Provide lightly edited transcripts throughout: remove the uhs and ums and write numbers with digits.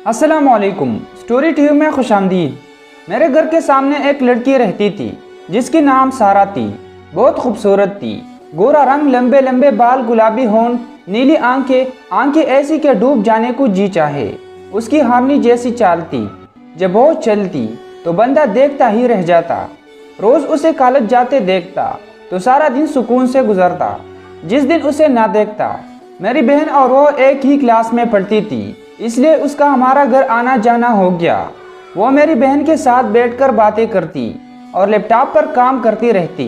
अस्सलामुअलैकुम। Story TV में खुशामदीद। मेरे घर के सामने एक लड़की रहती थी जिसकी नाम सारा थी। बहुत खूबसूरत थी। गोरा रंग, लंबे लंबे बाल, गुलाबी होंठ, नीली आंखें ऐसी के डूब जाने को जी चाहे। उसकी हारनी जैसी चाल थी। जब वो चलती तो बंदा देखता ही रह जाता। रोज उसे कॉलेज जाते देखता तो सारा दिन सुकून से गुजरता। जिस दिन उसे ना देखता, मेरी बहन और वो एक ही क्लास में पढ़ती थी, इसलिए उसका हमारा घर आना जाना हो गया। वो मेरी बहन के साथ बैठकर बातें करती और लैपटॉप पर काम करती रहती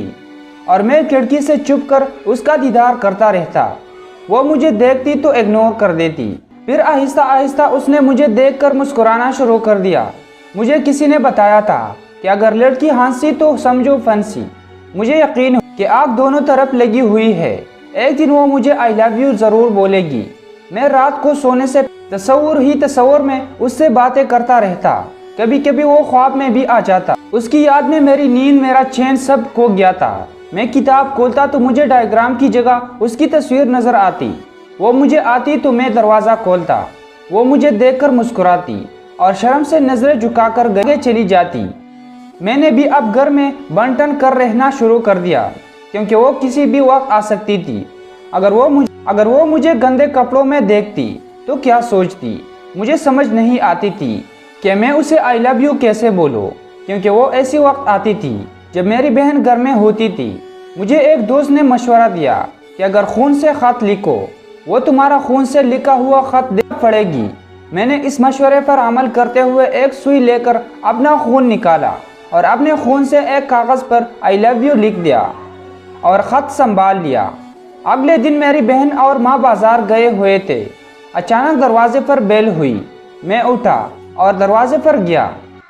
और मैं खिड़की से चुप कर उसका दीदार करता रहता। वो मुझे देखती तो इग्नोर कर देती। फिर आहिस्ता आहिस्ता उसने मुझे देखकर मुस्कुराना शुरू कर दिया। मुझे किसी ने बताया था कि अगर लड़की हंसी तो समझो फंसी। मुझे यकीन हो कि आग दोनों तरफ लगी हुई है। एक दिन वो मुझे आई लव यू ज़रूर बोलेगी। मैं रात को सोने से तसव्वुर में उससे बातें करता रहता। कभी कभी वो ख्वाब में भी आ जाता। उसकी याद में मेरी नींद, मेरा चैन सब खो गया था। मैं किताब खोलता तो मुझे डायग्राम की जगह उसकी तस्वीर नजर आती। वो मुझे आती तो मैं दरवाज़ा खोलता। वो मुझे देखकर मुस्कुराती और शर्म से नजरें झुकाकर गले चली जाती। मैंने भी अब घर में बंटन कर रहना शुरू कर दिया, क्योंकि वो किसी भी वक्त आ सकती थी। अगर वो मुझे गंदे कपड़ों में देखती तो क्या सोचती, मुझे समझ नहीं आती थी कि मैं उसे आई लव यू कैसे बोलूं, क्योंकि वो ऐसी वक्त आती थी जब मेरी बहन घर में होती थी। मुझे एक दोस्त ने मशवरा दिया कि अगर खून से खत लिखो, वो तुम्हारा खून से लिखा हुआ खत देख पड़ेगी। मैंने इस मशवरे पर अमल करते हुए एक सुई लेकर अपना खून निकाला और अपने खून से एक कागज़ पर आई लव यू लिख दिया और ख़त संभाल लिया। अगले दिन मेरी बहन और माँ बाजार गए हुए थे। अचानक दरवाजे पर बेल हुई। मैं उठा और दरवाजे पर गया।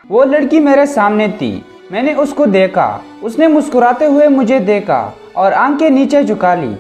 वो लड़की मेरे सामने थी। मैंने उसको देखा। उसने मुस्कुराते हुए मुझे देखा और आंखें नीचे झुका ली।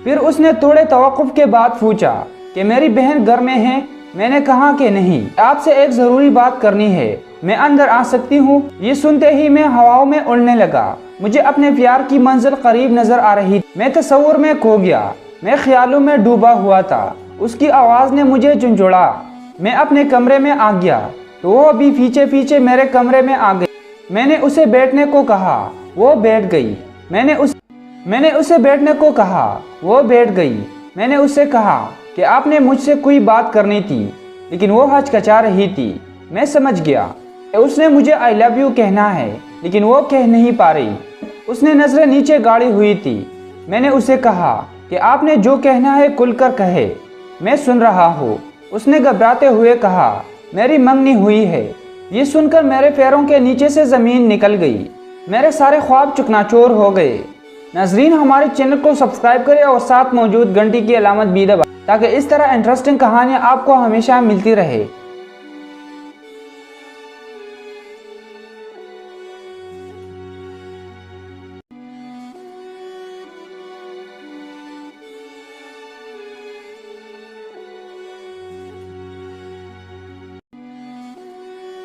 फिर उसने थोड़े तवक्कुफ के बाद पूछा कि मेरी बहन घर में है। मैंने कहा कि नहीं, आपसे एक ज़रूरी बात करनी है। मैं अंदर आ सकती हूँ? ये सुनते ही मैं हवाओं में उड़ने लगा। मुझे अपने प्यार की मंजिल करीब नजर आ रही। मैं तस्वुर में खो गया। मैं ख्यालों में डूबा हुआ था। उसकी आवाज़ ने मुझे झुंझोड़ा। मैं अपने कमरे में आ गया तो वो भी पीछे पीछे मेरे कमरे में आ गई। मैंने उसे बैठने को कहा, वो बैठ गई। मैंने उसे बैठने को कहा, वो बैठ गई। मैंने उससे कहा कि आपने मुझसे कोई बात करनी थी, लेकिन वो हचकचा रही थी। मैं समझ गया कि उसने मुझे आई लव यू कहना है, लेकिन वो कह नहीं पा रही। उसने नजरें नीचे गाड़ी हुई थी। मैंने उसे कहा कि आपने जो कहना है खुलकर कहे, मैं सुन रहा हूँ। उसने घबराते हुए कहा, मेरी मंगनी हुई है। ये सुनकर मेरे पैरों के नीचे से ज़मीन निकल गई। मेरे सारे ख्वाब चकनाचूर हो गए। नाज़रीन, हमारे चैनल को सब्सक्राइब करें और साथ मौजूद घंटी की अलामत भी दबाएं, ताकि इस तरह इंटरेस्टिंग कहानियाँ आपको हमेशा मिलती रहे।